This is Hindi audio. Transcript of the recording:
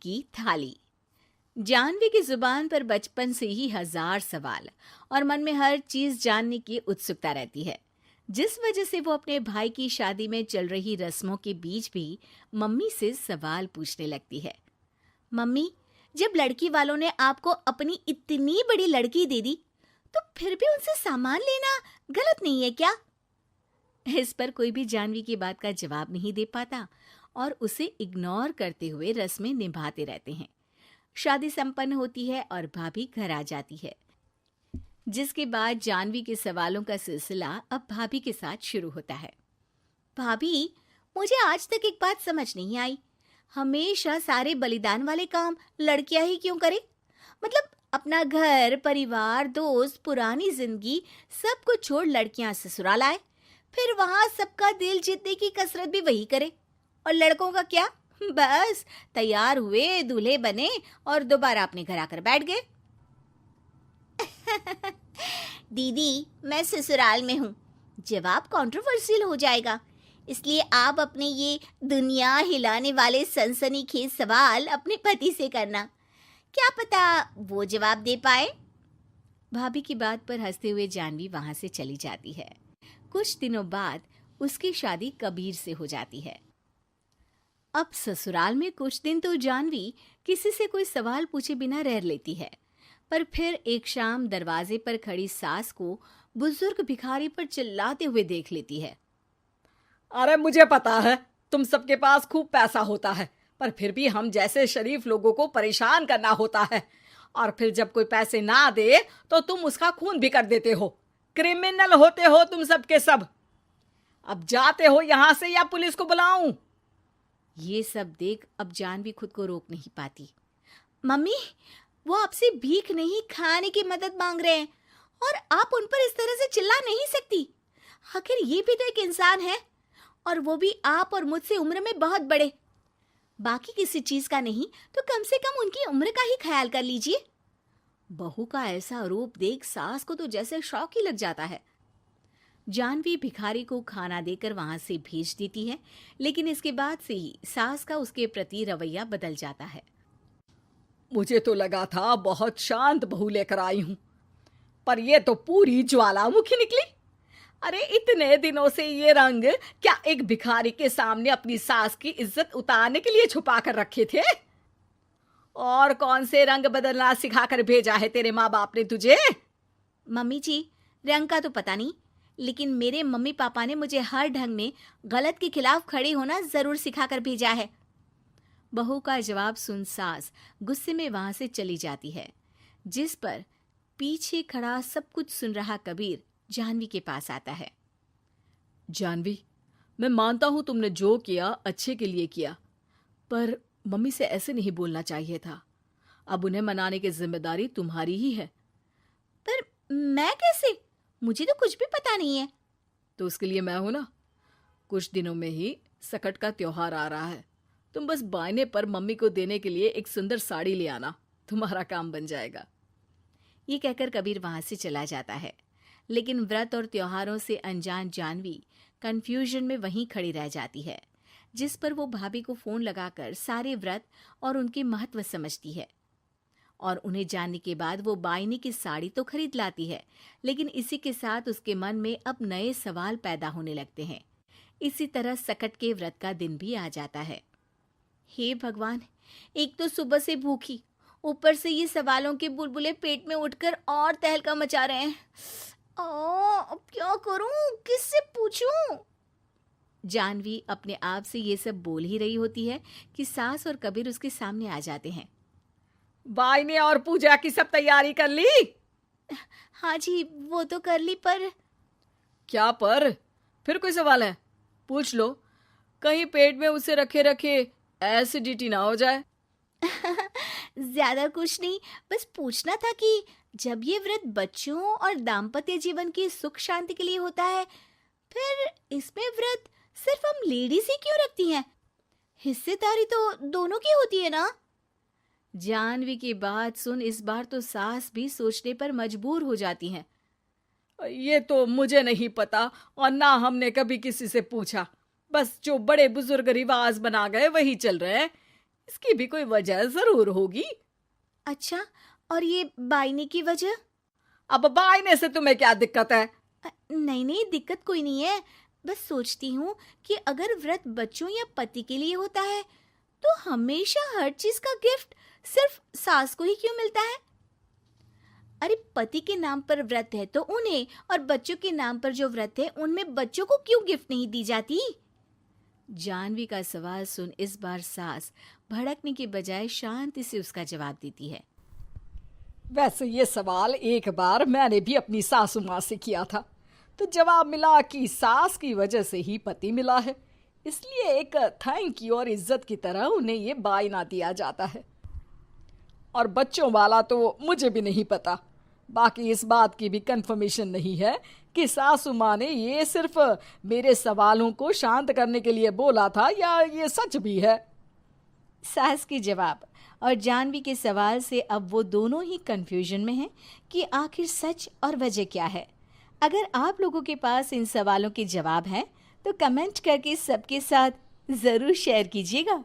की थाली। जानवी की जुबान पर बचपन से ही हजार सवाल और मन में हर चीज जानने की उत्सुकता रहती है, जिस वजह से वो अपने भाई की शादी में चल रही रस्मों के बीच भी मम्मी से सवाल पूछने लगती है। मम्मी, जब लड़की वालों ने आपको अपनी इतनी बड़ी लड़की दे दी, तो फिर भी उनसे सामान लेना गलत नहीं है क्या? इस पर कोई भी जानवी की बात का जवाब नहीं दे पाता और उसे इग्नोर करते हुए रस्में निभाते रहते हैं। शादी संपन्न होती है और भाभी घर आ जाती है, जिसके बाद जानवी के सवालों का सिलसिला अब भाभी के साथ शुरू होता है। भाभी, मुझे आज तक एक बात समझ नहीं आई, हमेशा सारे बलिदान वाले काम लड़कियां ही क्यों करे? मतलब अपना घर, परिवार, दोस्त, पुरानी जिंदगी सब कुछ छोड़ लड़कियां ससुराल आए, फिर वहां सबका दिल जीतने की कसरत भी वही करे, और लड़कों का क्या? बस तैयार हुए, दूल्हे बने और दोबारा अपने घर आकर बैठ गए। दीदी, मैं ससुराल में हूँ, जवाब कंट्रोवर्शियल हो जाएगा, इसलिए आप अपने ये दुनिया हिलाने वाले सनसनीखेज सवाल अपने पति से करना, क्या पता वो जवाब दे पाए। भाभी की बात पर हंसते हुए जानवी वहां से चली जाती है। कुछ दिनों बाद उसकी शादी कबीर से हो जाती है। अब ससुराल में कुछ दिन तो जानवी किसी से कोई सवाल पूछे बिना रह लेती है, पर फिर एक शाम दरवाजे पर खड़ी सास को बुजुर्ग भिखारी पर चिल्लाते हुए देख लेती है। अरे मुझे पता है तुम सबके पास खूब पैसा होता है, पर फिर भी हम जैसे शरीफ लोगों को परेशान करना होता है, और फिर जब कोई पैसे ना दे तो तुम उसका खून भी कर देते हो। क्रिमिनल होते हो तुम सबके सब। अब जाते हो यहाँ से या पुलिस को बुलाऊं? ये सब देख अब जानवी खुद को रोक नहीं पाती। मम्मी, वो आपसे भीख नहीं, खाने की मदद मांग रहे हैं और आप उन पर इस तरह से चिल्ला नहीं सकती। आखिर ये भी तो एक इंसान है, और वो भी आप और मुझसे उम्र में बहुत बड़े। बाकी किसी चीज का नहीं तो कम से कम उनकी उम्र का ही ख्याल कर लीजिए। बहू का ऐसा रूप देख सास को तो जैसे शौक ही लग जाता है। जानवी भिखारी को खाना देकर वहां से भेज देती है, लेकिन इसके बाद से ही सास का उसके प्रति रवैया बदल जाता है। मुझे तो लगा था बहुत शांत बहू लेकर आई हूं, पर ये तो पूरी ज्वालामुखी निकली। अरे इतने दिनों से ये रंग क्या एक भिखारी के सामने अपनी सास की इज्जत उतारने के लिए छुपा कर रखे थे? और कौन से रंग बदलना सिखाकर भेजा है तेरे माँ बाप ने तुझे? मम्मी जी, रंग का तो पता नहीं, लेकिन मेरे मम्मी पापा ने मुझे हर ढंग में गलत के खिलाफ खड़े होना जरूर सिखाकर भेजा है। बहू का जवाब सुन सास गुस्से में वहां से चली जाती है, जिस पर पीछे खड़ा सब कुछ सुन रहा कबीर जानवी के पास आता है। जानवी, मैं मानता हूं तुमने जो किया अच्छे के लिए किया, पर मम्मी से ऐसे नहीं बोलना चाहिए था। अब उन्हें मनाने की जिम्मेदारी तुम्हारी ही है। पर मैं कैसे? मुझे तो कुछ भी पता नहीं है। तो उसके लिए मैं हूं ना। कुछ दिनों में ही सकट का त्योहार आ रहा है, तुम बस बायने पर मम्मी को देने के लिए एक सुंदर साड़ी ले आना, तुम्हारा काम बन जाएगा। ये कहकर कबीर वहां से चला जाता है, लेकिन व्रत और त्योहारों से अनजान जानवी कंफ्यूजन में वहीं खड़ी रह जाती है, जिस पर वो भाभी को फोन लगाकर सारे व्रत और उनके महत्व समझती है। और उन्हें जानने के बाद वो बायने की साड़ी तो खरीद लाती है, लेकिन इसी के साथ उसके मन में अब नए सवाल पैदा होने लगते हैं। इसी तरह सकट के व्रत का दिन भी आ जाता है। हे भगवान, एक तो सुबह से भूखी, ऊपर से ये सवालों के बुलबुले पेट में उठकर और तहलका मचा रहे हैं। अब क्या करूं, किससे पूछूं? जानवी अपने आप से ये सब बोल ही रही होती है कि सास और कबीर उसके सामने आ जाते हैं। बायने और पूजा की सब तैयारी कर ली? हाँ जी, वो तो कर ली, पर क्या पर? फिर कोई सवाल है? पूछ लो, कहीं पेट में उसे रखे रखे एसिडिटी ना हो जाए। ज्यादा कुछ नहीं, बस पूछना था कि जब ये व्रत बच्चों और दाम्पत्य जीवन की सुख शांति के लिए होता है, फिर इसमें व्रत सिर्फ हम लेडीज ही क्यों रखती हैं? हिस्सेदारी तो दोनों की होती है ना? जानवी की बात सुन इस बार तो सास भी सोचने पर मजबूर हो जाती हैं। ये तो मुझे नहीं पता, और ना हमने कभी किसी से पूछा। बस जो बड़े बुजुर्ग रिवाज बना गए वही चल रहे हैं। इसकी भी कोई वजह जरूर होगी। अच्छा, और ये बायने की वजह? अब बायने से तुम्हें क्या दिक्कत है? नहीं नहीं, दिक्कत कोई नहीं है। बस सोचती हूँ कि अगर व्रत बच्चों या पति के लिए होता है तो हमेशा हर चीज का गिफ्ट सिर्फ सास को ही क्यों मिलता है? अरे पति के नाम पर व्रत है तो उन्हें, और बच्चों के नाम पर जो व्रत है उनमें बच्चों को क्यों गिफ्ट नहीं दी जाती? जानवी का सवाल सुन इस बार सास भड़कने के बजाय शांति से उसका जवाब देती है। वैसे ये सवाल एक बार मैंने भी अपनी सासू माँ से किया था, तो जवाब मिला कि सास की वजह से ही पति मिला है, इसलिए एक थैंक यू और इज्जत की तरह उन्हें ये बायना दिया जाता है। और बच्चों वाला तो मुझे भी नहीं पता। बाकी इस बात की भी कंफर्मेशन नहीं है कि सासू माँ ने ये सिर्फ मेरे सवालों को शांत करने के लिए बोला था या ये सच भी है। सास के जवाब और जानवी के सवाल से अब वो दोनों ही कंफ्यूजन में हैं कि आखिर सच और वजह क्या है। अगर आप लोगों के पास इन सवालों के जवाब हैं तो कमेंट करके सबके साथ ज़रूर शेयर कीजिएगा।